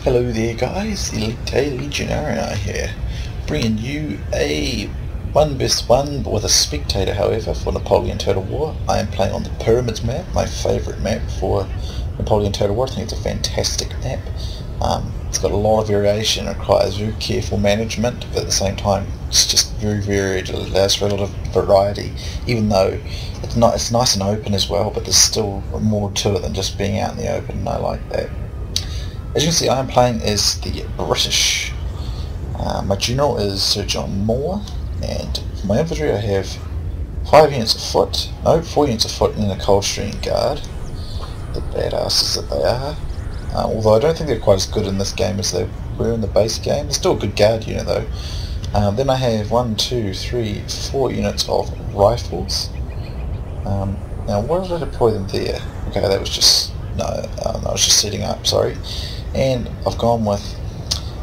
Hello there guys, Elita Legionarii here, bringing you a 1 vs 1 with a spectator however for Napoleon Total War. I am playing on the Pyramids map, my favourite map for Napoleon Total War. I think it's a fantastic map. It's got a lot of variation, it requires very careful management, but at the same time it's just very varied, it allows for a lot of variety, even though it's nice and open as well, but there's still more to it than just being out in the open, and I like that. As you can see, I am playing as the British. My general is Sir John Moore, and for my infantry I have 4 units of foot and a Coldstream Guard, the badasses that they are. Although I don't think they're quite as good in this game as they were in the base game. They're still a good guard unit though. Then I have 4 units of rifles. Now why did I deploy them there? Okay, that was just, I was just setting up, sorry. And I've gone with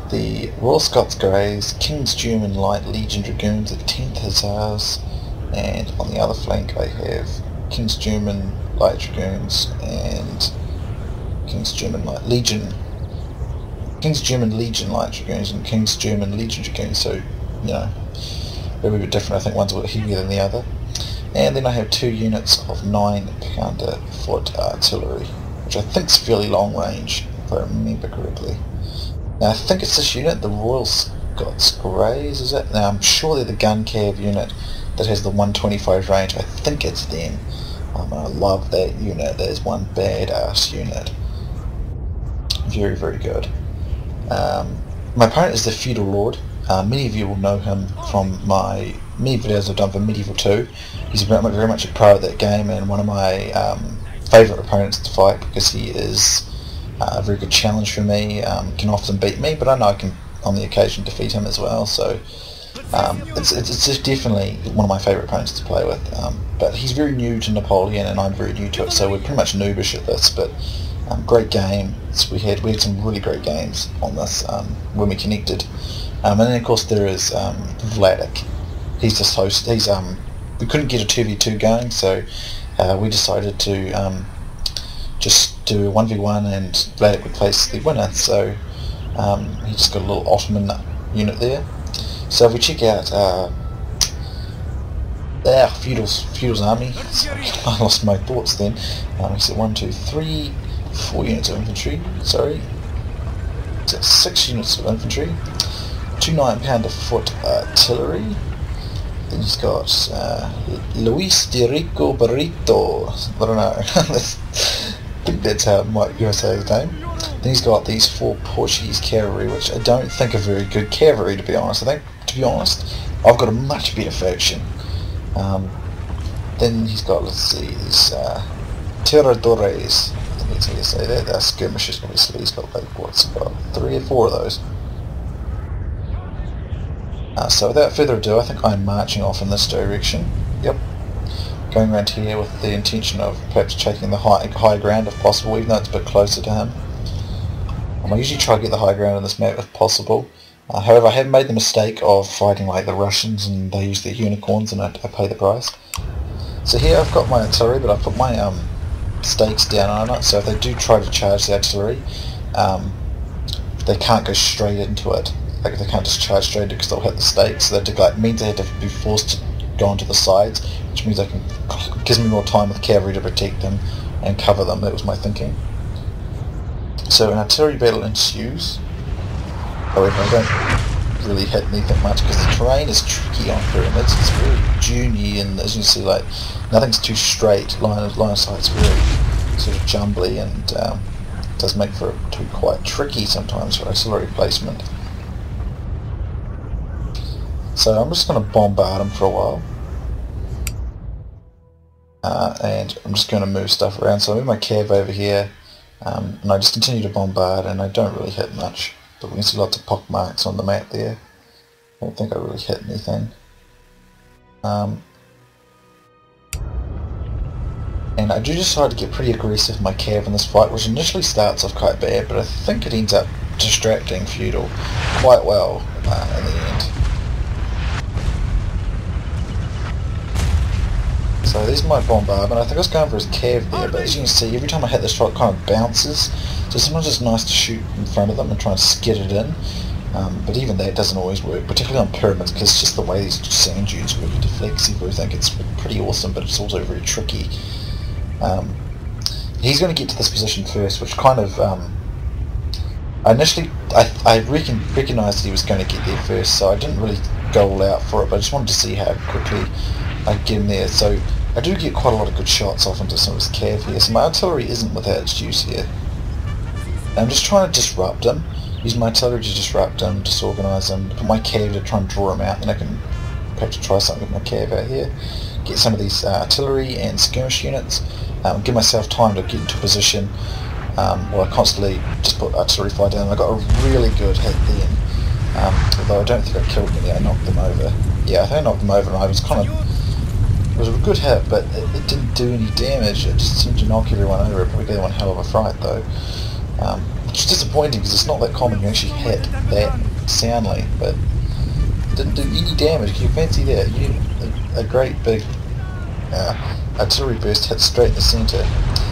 the Royal Scots Greys, King's German Light Legion Dragoons, the 10th Hussars, and on the other flank I have King's German Light Dragoons and King's German Legion Light Dragoons and King's German Legion Dragoons, so, you know, they're a bit different. I think one's a bit heavier than the other. And then I have 2 units of 9-pounder foot artillery, which I think is fairly long range, if I remember correctly. Now I think it's this unit, the Royal Scots Greys, is it? Now I'm sure they're the gun cav unit that has the 125 range. I think it's them. I love that unit. That is one badass unit. Very, very good. My opponent is the Feudal Lord. Many of you will know him from my many videos I've done for Medieval 2. He's very much a pro at that game and one of my favourite opponents to fight because he is a very good challenge for me. Can often beat me, but I know I can on the occasion defeat him as well. So it's definitely one of my favourite opponents to play with. But he's very new to Napoleon and I'm very new to it, so we're pretty much noobish at this. But great game. We had some really great games on this when we connected. And then of course there is Vladek. He's just we couldn't get a 2v2 going, so we decided to just do a 1v1 and Vladek would place the winner. So he just got a little Ottoman unit there. So if we check out Feudal's army, sorry, I lost my thoughts then. He's at 4 units of infantry, sorry. He's at 6 units of infantry, 2 9-pounder foot artillery. Then he's got Luis de Rico Barrito. I don't know. I think that's how you say his name. Then he's got these 4 Portuguese cavalry, which I don't think are very good cavalry, to be honest. I think, to be honest, I've got a much better faction. Then he's got, let's see, these Tiradores. I think that's how you say that. They're skirmishers, obviously. He's got like, what's about 3 or 4 of those. So without further ado, I think I'm marching off in this direction. Yep. Going around here with the intention of perhaps taking the high ground if possible, even though it's a bit closer to him. I usually try to get the high ground on this map if possible. However, I have made the mistake of fighting like the Russians and they use their unicorns and I pay the price. So here I've got my artillery, but I've put my stakes down on it, so if they do try to charge the artillery, they can't go straight into it. Like they can't just charge straight because they'll hit the stakes. So that means they have to be forced to go onto the sides, which means gives me more time with cavalry to protect them and cover them. That was my thinking. So an artillery battle ensues. However, I don't really hit anything much because the terrain is tricky on Pyramids. It's very duney and as you can see, like nothing's too straight. Line of sight's very sort of jumbly and does make for it to be quite tricky sometimes for artillery placement. So I'm just going to bombard them for a while, and I'm just going to move stuff around. So I move my cav over here, and I just continue to bombard, and I don't really hit much, but we can see lots of pock marks on the map there. I don't think I really hit anything. And I do decide to get pretty aggressive with my cav in this fight, which initially starts off quite bad, but I think it ends up distracting Feudal quite well in the end. So there's my bombardment. I think I was going for his cav there, but as you can see, every time I hit the shot, it kind of bounces. So sometimes it's nice to shoot in front of them and try and skid it in. But even that doesn't always work, particularly on pyramids, because it's just the way these sand dunes work. It deflects everything. It's pretty awesome, but it's also very tricky. He's going to get to this position first, which kind of... initially, I recognised he was going to get there first, so I didn't really go all out for it, but I just wanted to see how quickly I'd get him there. So I do get quite a lot of good shots off into some of his cav here, so my artillery isn't without its use here. I'm just trying to disrupt him, use my artillery to disrupt him, disorganise him, put my cav to try and draw him out, then I can perhaps try something with my cav out here, get some of these artillery and skirmish units, give myself time to get into position, while I constantly just put artillery fire down. I got a really good hit then, although I don't think I killed them. I knocked them over. Yeah, I think I knocked them over, and I was kind of... It was a good hit, but it didn't do any damage. It just seemed to knock everyone over. It probably gave one hell of a fright, though. Which is disappointing, because it's not that common you actually hit that soundly, but it didn't do any damage. Can you fancy that? You a great big artillery burst hit straight in the centre.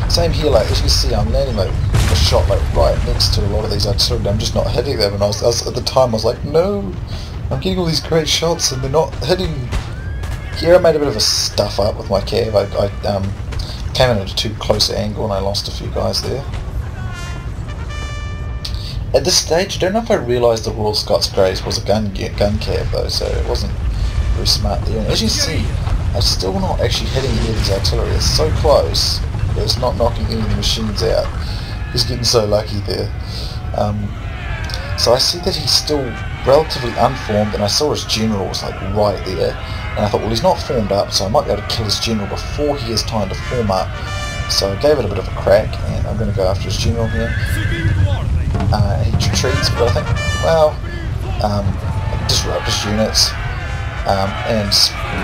Same here, like as you can see, I'm landing like a shot like right next to a lot of these artillery. I'm just not hitting them, and I was at the time I was like, no, I'm getting all these great shots and they're not hitting. Here I made a bit of a stuff up with my cav. I came in at a too close angle and I lost a few guys there. At this stage, I don't know if I realised the Royal Scots Greys was a gun cav though, so it wasn't very smart there. And as you see, I'm still not actually hitting any of these artillery. It's so close, but it's not knocking any of the machines out. He's getting so lucky there. So I see that he's still relatively unformed, and I saw his general was like right there, and I thought, well, he's not formed up, so I might be able to kill his general before he has time to form up. So I gave it a bit of a crack, and I'm going to go after his general here. He retreats, but I think, well, disrupt his units, and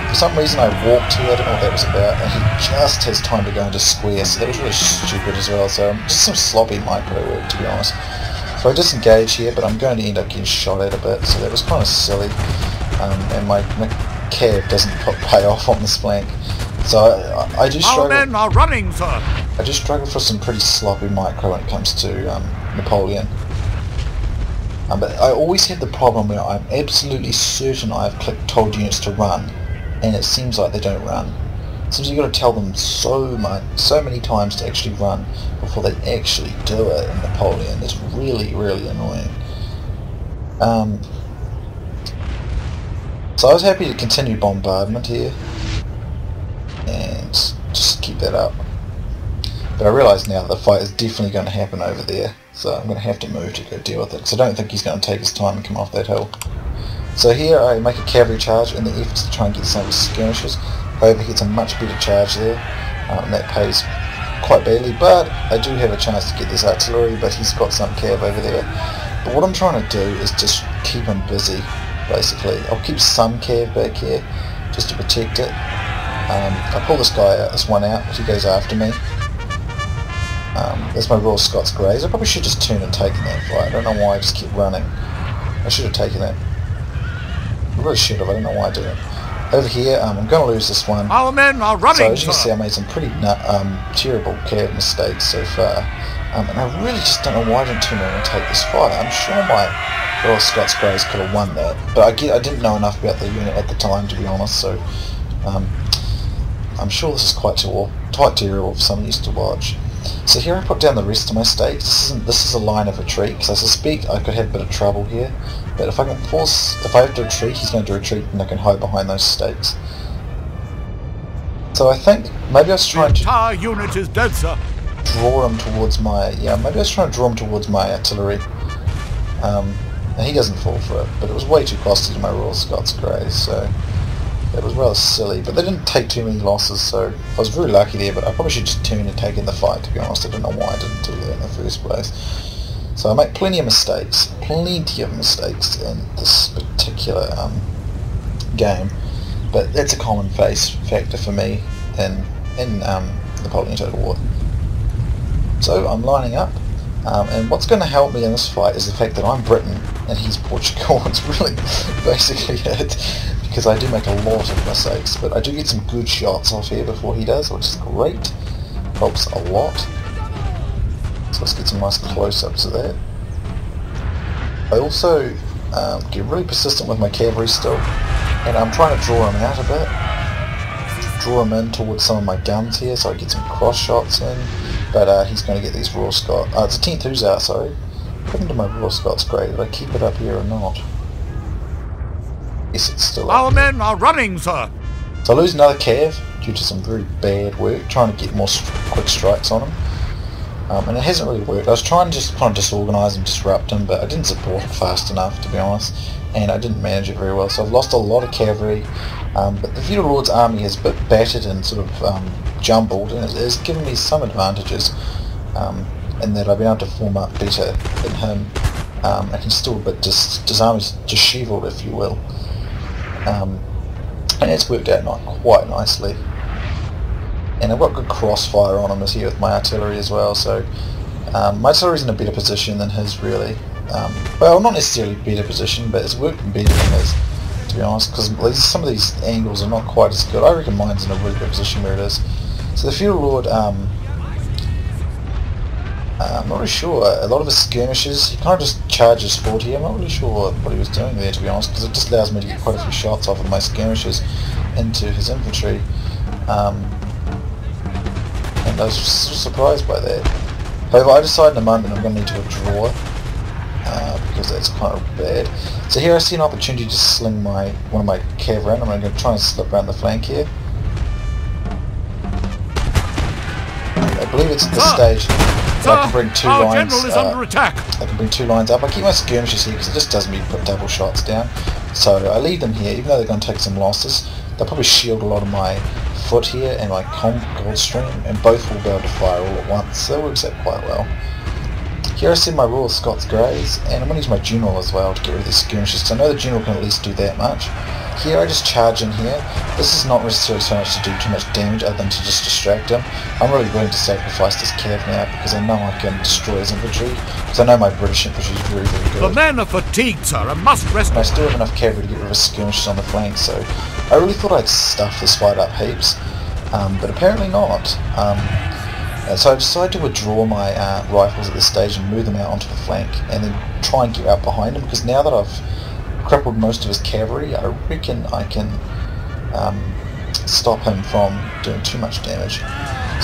for some reason I walked here, I don't know what that was about, and he just has time to go into square, so that was really stupid as well. So just some sloppy micro work, to be honest. So I disengage here, but I'm going to end up getting shot at a bit, so that was kind of silly, and my cav doesn't pay off on this flank. So I do struggle. Our men are running, sir. I do struggle for some pretty sloppy micro when it comes to Napoleon. But I always have the problem where I'm absolutely certain I've told units to run, and it seems like they don't run. It seems you've got to tell them so many times to actually run before they actually do it in Napoleon. It's really, really annoying. So I was happy to continue bombardment here and just keep that up. But I realise now that the fight is definitely going to happen over there, so I'm going to have to move to go deal with it, because I don't think he's going to take his time and come off that hill. So here I make a cavalry charge in the efforts to try and get some of his skirmishers. However, he gets a much better charge there, and that pays quite badly, but I do have a chance to get this artillery, but he's got some cav over there. But what I'm trying to do is just keep him busy, basically. I'll keep some cav back here, just to protect it. I pull this guy out, this one out, he goes after me. There's my Royal Scots Greys. I probably should just turn and taken that fight. I don't know why I just keep running. I should have taken it. I really should have, I don't know why I didn't. Over here, I'm going to lose this one. Our men are running. So as you can see, I made some pretty terrible cav mistakes so far. And I really just don't know why I didn't turn around and take this fight. I'm sure my Royal Scots Greys could have won that. But I didn't know enough about the unit at the time, to be honest, so I'm sure this is quite terrible for someone used to watch. So here I put down the rest of my stakes. This is a line of retreat, because I suspect I could have a bit of trouble here. But if I have to retreat, he's going to retreat, and I can hide behind those stakes. So I think maybe I was trying to entire unit is dead, sir. Draw him towards my maybe I was trying to draw him towards my artillery. And he doesn't fall for it, but it was way too costly to my Royal Scots Greys, so that was rather silly. But they didn't take too many losses, so I was very lucky there. But I probably should just turn and take in the fight, to be honest. I don't know why I didn't do that in the first place. So I make plenty of mistakes in this particular game, but that's a common factor for me in Napoleon Total War. So I'm lining up, and what's going to help me in this fight is the fact that I'm Britain and he's Portugal. It's really basically it, because I do make a lot of mistakes, but I do get some good shots off here before he does, which is great. Helps a lot. So let's get some nice close-ups of that. I also get really persistent with my cavalry still, and I'm trying to draw him out a bit. Draw him in towards some of my guns here so I get some cross shots in, but he's going to get these Royal Scots. It's a 10th Hussar, sorry. What happened to my Royal Scots Great? Did I keep it up here or not? Yes, it's still up. Our men are running, sir! So I lose another cav due to some very bad work, trying to get more quick strikes on him. And it hasn't really worked. I was trying to just kind of disorganise and disrupt him, but I didn't support it fast enough, to be honest, and I didn't manage it very well. So I've lost a lot of cavalry, but the Feudal Lord's army has been battered and sort of jumbled, and it has given me some advantages in that I've been able to form up better than him. I can still, but his army's dishevelled, if you will. And it's worked out quite nicely. And I've got good crossfire on him as here with my artillery as well, so my artillery's in a better position than his, really. Well, not necessarily better position, but it's working better than his, to be honest, because some of these angles are not quite as good. I reckon mine's in a really good position where it is. So the Feudal Lord, I'm not really sure. A lot of his skirmishes, he kind of just charges forward here. I'm not really sure what he was doing there, to be honest, because it just allows me to get quite a few shots off of my skirmishes into his infantry. And I was surprised by that. However, I decide in a moment I'm going to need to withdraw, because that's kind of bad. So here I see an opportunity to sling one of my cavalry in. I'm going to try and slip around the flank here. I believe it's at this stage that I can bring two lines. General is under attack. I can bring two lines up. I keep my skirmishes here because it just does me put double shots down. So I leave them here, even though they're going to take some losses. They'll probably shield a lot of my foot here and my Goldstream, and both will be able to fire all at once, so that works out quite well. Here I see my Royal Scots Greys, and I'm going to use my General as well to get rid of these skirmishes, because I know the General can at least do that much. Here I just charge in here. This is not necessarily so much to do too much damage other than to just distract him. I'm really willing to sacrifice this cav now because I know I can destroy his infantry, because I know my British infantry is very, very good. The men are fatigued, sir, and must rest. And I still have enough cavalry to get rid of his skirmishes on the flank, so I really thought I'd stuff this fight up heaps, but apparently not. So I decided to withdraw my rifles at this stage and move them out onto the flank, and then try and get out behind him, because now that I've crippled most of his cavalry, I reckon I can stop him from doing too much damage.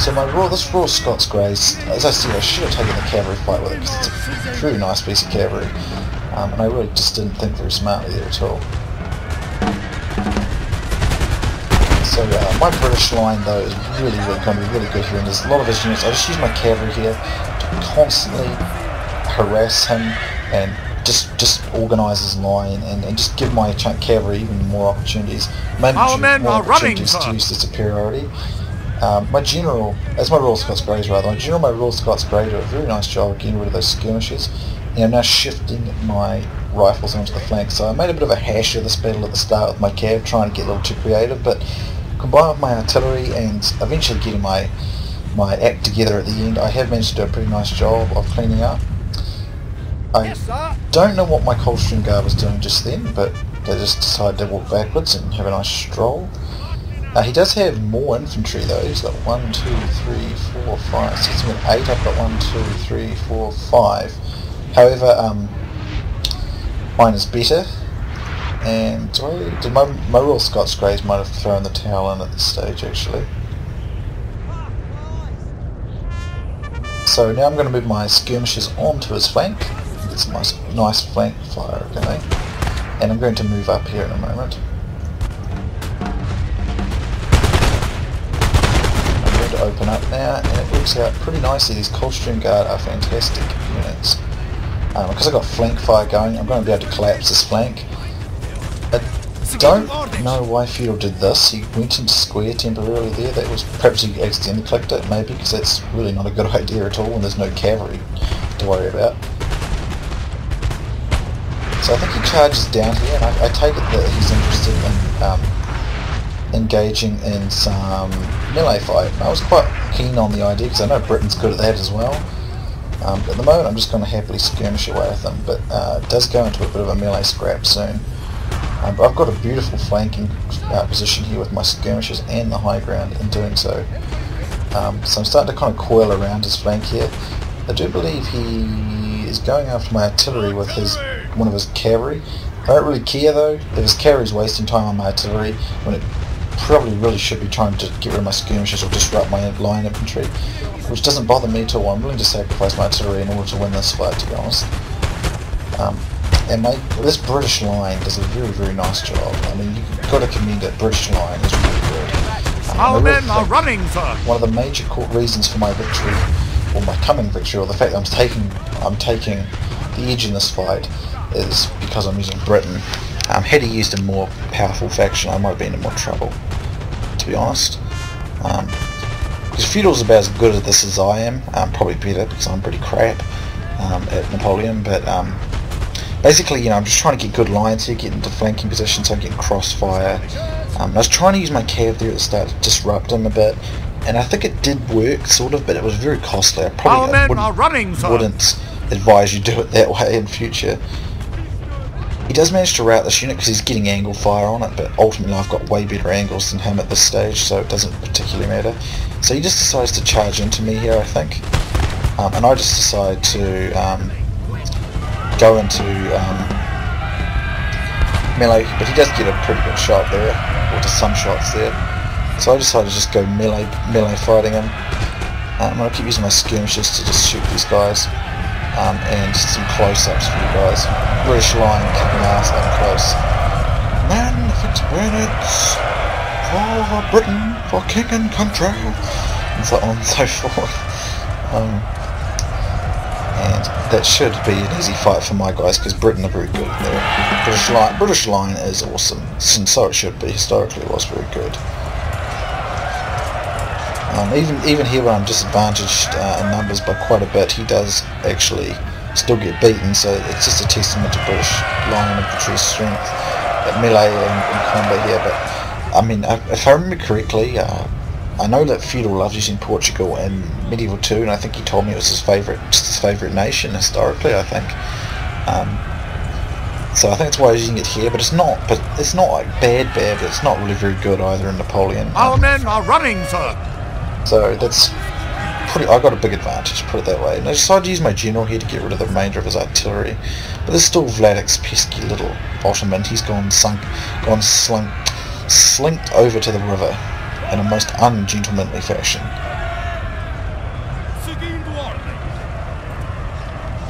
So this Royal Scots Greys, as I said, I should have taken the cavalry fight with it, because it's a very nice piece of cavalry, and I really just didn't think very smartly there at all. So my British line though is really going to be really good here, and there's a lot of his units. I just use my cavalry here to constantly harass him and just organise his line and just give my cavalry even more opportunities. Our men are running, to use the superiority. My General, as my Royal Scots Greys rather, my Royal Scots Grey do a very nice job of getting rid of those skirmishes. And I'm now shifting my rifles onto the flank. So I made a bit of a hash of this battle at the start with my cav, trying to get a little too creative, but combined with my artillery and eventually getting my act together at the end, I have managed to do a pretty nice job of cleaning up. I don't know what my Coldstream Guard was doing just then, but they just decided to walk backwards and have a nice stroll. He does have more infantry though. He's got 1, 2, 3, 4, 5, 6, 7, 8. I've got 1, 2, 3, 4, 5. However, mine is better, and my Royal Scots Greys might have thrown the towel in at this stage actually. So now I'm going to move my skirmishers onto his flank, get some nice flank fire going, and I'm going to move up here in a moment. I'm going to open up now, and it works out pretty nicely. These Coldstream Guard are fantastic units. Because I've got flank fire going, I'm going to be able to collapse this flank. I don't know why Feudal did this. He went into square temporarily there. That was, perhaps he accidentally clicked it, maybe, because that's really not a good idea at all when there's no cavalry to worry about. So I think he charges down here, and I take it that he's interested in engaging in some melee fight. I was quite keen on the idea, because I know Britain's good at that as well. At the moment I'm just going to happily skirmish away with them, but it does go into a bit of a melee scrap soon. But I've got a beautiful flanking position here with my skirmishers and the high ground in doing so. So I'm starting to kind of coil around his flank here. I do believe he is going after my artillery with one of his cavalry. I don't really care though if his cavalry is wasting time on my artillery when it probably really should be trying to get rid of my skirmishers or disrupt my line infantry, which doesn't bother me at all. I'm willing to sacrifice my artillery in order to win this fight, to be honest. And this British line does a very, very nice job. I mean, you've got to commend it. British line is really good. Our men are running, sir. One of the major reasons for my victory, or my coming victory, or the fact that I'm taking the edge in this fight, is because I'm using Britain. Had he used a more powerful faction, I might have been in more trouble, to be honest. Because Feudal's about as good at this as I am, probably better because I'm pretty crap at Napoleon, but basically, you know, I'm just trying to get good lines here, get into flanking positions, so I'm getting crossfire. I was trying to use my cav there at the start to disrupt him a bit, and I think it did work, sort of, but it was very costly. I probably wouldn't advise you do it that way in future. He does manage to rout this unit because he's getting angle fire on it, but ultimately I've got way better angles than him at this stage, so it doesn't particularly matter. So he just decides to charge into me here, I think, and I just decide to go into melee, but he does get a pretty good shot there, or just some shots there. So I decided to just go melee fighting him. I'm going to keep using my skirmishers to just shoot these guys, and just some close-ups for you guys. British line kicking ass up close. Man, fix bayonets for Britain, for king and country, and so on and so forth. And that should be an easy fight for my guys because Britain are very good there. British line is awesome, and so it should be. Historically, it was very good. Even here when I'm disadvantaged in numbers by quite a bit, he does actually still get beaten, so it's just a testament to British line infantry's strength at melee and combat here. But I mean, if I remember correctly, I know that Feudal loves using Portugal in Medieval 2, and I think he told me it was his favourite nation historically, I think. So I think that's why he's using it here, but it's not like bad, but it's not really very good either in Napoleon. Our men are running, sir. So that's I got a big advantage, put it that way. And I decided to use my general here to get rid of the remainder of his artillery. But there's still Vladek's pesky little Ottoman. He's slinked over to the river in a most ungentlemanly fashion.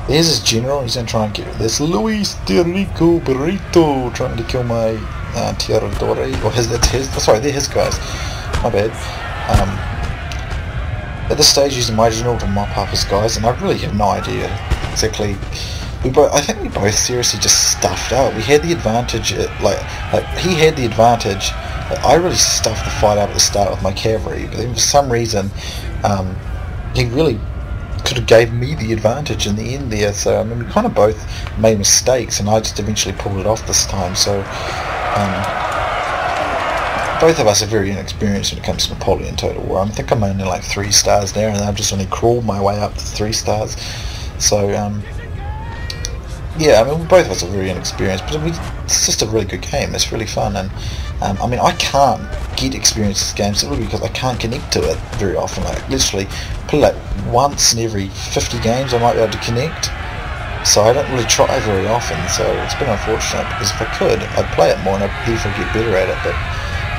There's his general. He's going to try and get this Luis de Rico Burrito trying to kill my Tiradore. Or sorry, they're his guys. My bad. At this stage, using my general to mop up his guys, and I really have no idea exactly. I think we both seriously just stuffed out. We had the advantage. He had the advantage. I really stuffed the fight up at the start with my cavalry, but then for some reason, he really could have gave me the advantage in the end there. So I mean, we kind of both made mistakes, and I just eventually pulled it off this time. So. Both of us are very inexperienced when it comes to Napoleon Total War. I think I'm only like 3 stars there, and I've just only crawled my way up to 3 stars. So, yeah, I mean, both of us are very inexperienced, but it's just a really good game. It's really fun, and I mean, I can't get experience in this game simply because I can't connect to it very often. Like, literally, probably like once in every 50 games I might be able to connect. So I don't really try very often, so it's been unfortunate, because if I could, I'd play it more and I'd hopefully get better at it, but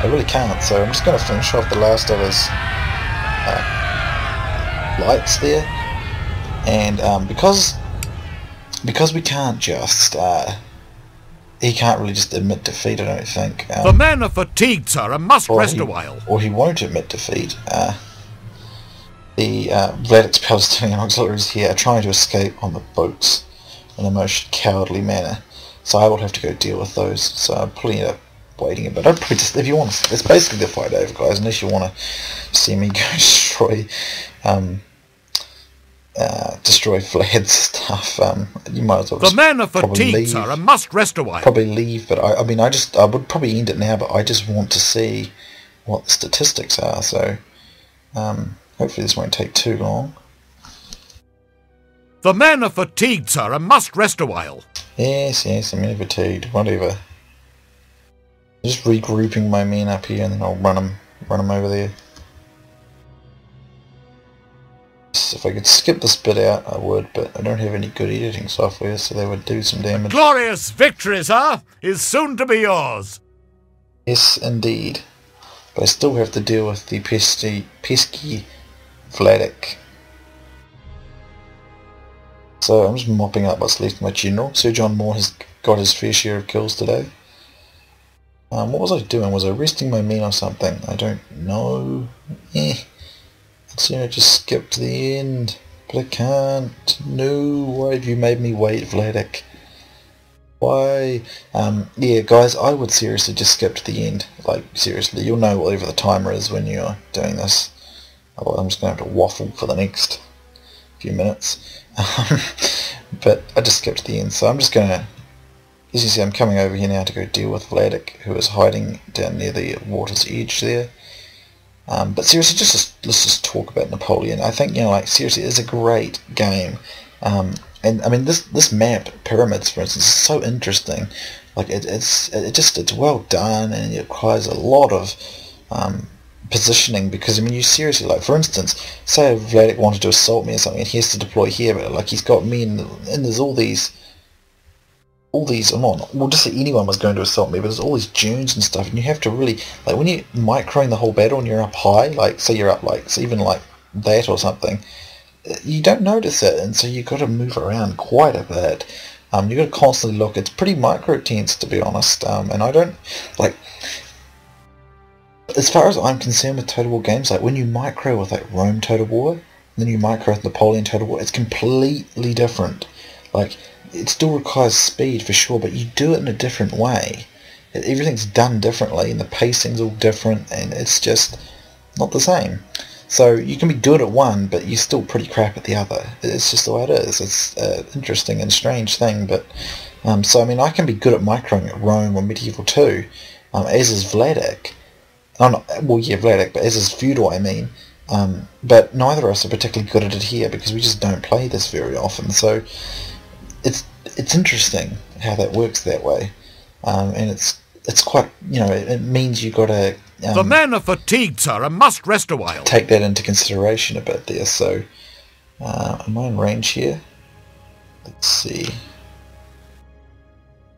I really can't. So I'm just going to finish off the last of his lights there, and because we can't just he can't really just admit defeat, I don't think. The men are fatigued, sir, and must rest a while. Or he won't admit defeat. The Vladek's Palestinian auxiliaries here are trying to escape on the boats in the most cowardly manner, so I will have to go deal with those. So I'm pulling it up, waiting a bit. I'd probably just, if you want to, it's basically the fight over, guys, unless you want to see me go destroy Vlad's stuff. You might as well. The men are fatigued, sir, and must rest a while. Probably leave, but I mean, I would probably end it now, but I just want to see what the statistics are. So hopefully this won't take too long. The men are fatigued, sir, and must rest a while. Yes, I'm fatigued. Whatever. Just regrouping my men up here, and then I'll run them over there. So if I could skip this bit out, I would, but I don't have any good editing software, so they would do some damage. Glorious victory, sir, is soon to be yours. Yes, indeed. But I still have to deal with the pesky Vladek. So I'm just mopping up what's left of my general. Sir John Moore has got his fair share of kills today. What was I doing? Was I resting my men or something? I don't know. So I just skipped to the end. But I can't. No, why have you made me wait, Vladek? Why? Yeah, guys, I would seriously just skip to the end. Like, seriously, you'll know whatever the timer is when you're doing this. Otherwise, I'm just going to have to waffle for the next few minutes. But I just skipped to the end, so I'm just going to... As you see, I'm coming over here now to go deal with Vladek, who is hiding down near the water's edge there. But seriously, let's just talk about Napoleon. I think, like, seriously, it's a great game. And I mean, this map, Pyramids, for instance, is so interesting. Like, it's well done, and it requires a lot of positioning, because I mean, you seriously, like, for instance, say Vladek wanted to assault me or something, and he has to deploy here, but like, he's got men, and there's all these, well, just say anyone was going to assault me, but there's all these dunes and stuff, and you have to really, like, when you're microing the whole battle and you're up high, like, say you're up, like, so even like that or something, you don't notice it, and so you've got to move around quite a bit. You've got to constantly look. It's pretty micro-tense, to be honest, and I don't, like, as far as I'm concerned with Total War games, like, when you micro with, like, Rome Total War, and then you micro with Napoleon Total War, it's completely different. Like, it still requires speed for sure, but you do it in a different way. Everything's done differently, and the pacing's all different, and it's just not the same. So you can be good at one, but you're still pretty crap at the other. It's just the way it is. It's an interesting and strange thing, but so I mean, I can be good at microing at Rome or Medieval 2, as is Vladek. Well, yeah, Vladek, but as is Feudal, I mean. But neither of us are particularly good at it here, because we just don't play this very often. So it's interesting how that works that way, and it's quite, it means you got to. The men are fatigued, sir, and must rest a while. Take that into consideration a bit there. So, am I in range here? Let's see.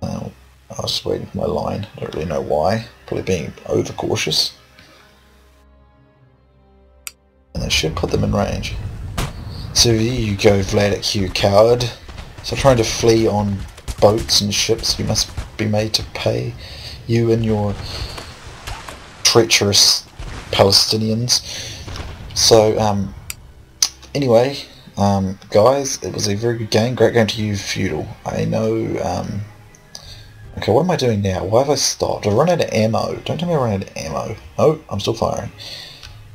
I was just waiting for my line. I don't really know why. Probably being overcautious. And I should put them in range. So there you go, Vladek, you coward. So trying to flee on boats and ships, you must be made to pay. You and your treacherous Palestinians. So anyway, guys, it was a very good game. Great game to you, Feudal. I know. Okay, what am I doing now? Why have I stopped? I run out of ammo. Don't tell me I run out of ammo. Oh, I'm still firing.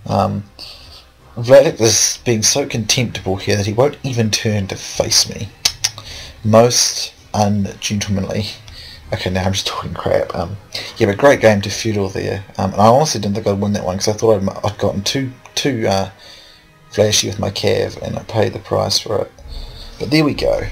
Vladek is being so contemptible here that he won't even turn to face me. Most ungentlemanly. Okay, now I'm just talking crap. Yeah, but great game to Feudal there. And I honestly didn't think I'd win that one, because I thought I'd gotten too flashy with my cav, and I paid the price for it. But there we go.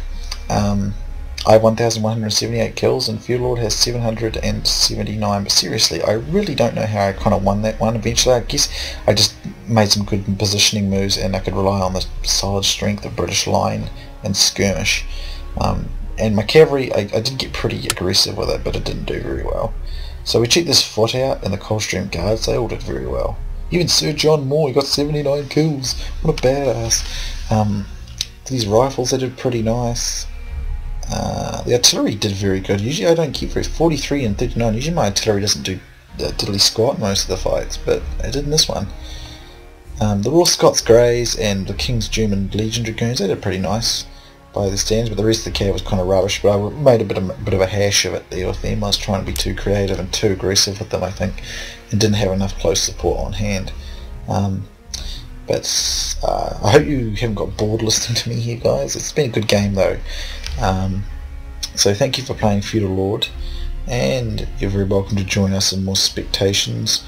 I have 1,178 kills, and Feudal Lord has 779. But seriously, I really don't know how I kind of won that one eventually. I guess I just made some good positioning moves, and I could rely on the solid strength of British line and skirmish. And my cavalry, I did get pretty aggressive with it, but it didn't do very well. So we checked this foot out, and the Coldstream Guards, they all did very well. Even Sir John Moore, he got 79 kills. What a badass. These rifles, they did pretty nice. The artillery did very good. Usually I don't keep 43 and 39. Usually my artillery doesn't do diddly squat most of the fights, but it did in this one. The Royal Scots Greys and the King's German Legion Dragoons, they did pretty nice by the stands, but the rest of the cav was kind of rubbish. But I made a bit of a hash of it there with them. I was trying to be too creative and too aggressive with them, I think, and didn't have enough close support on hand. But I hope you haven't got bored listening to me here, guys. It's been a good game though. So thank you for playing Feudal Lord, and you're very welcome to join us in more spectations.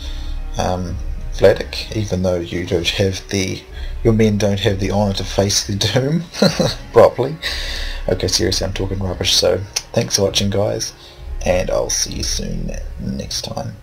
Vladek, even though you don't have your men don't have the honour to face the doom properly. Okay, seriously, I'm talking rubbish, so thanks for watching, guys, and I'll see you soon next time.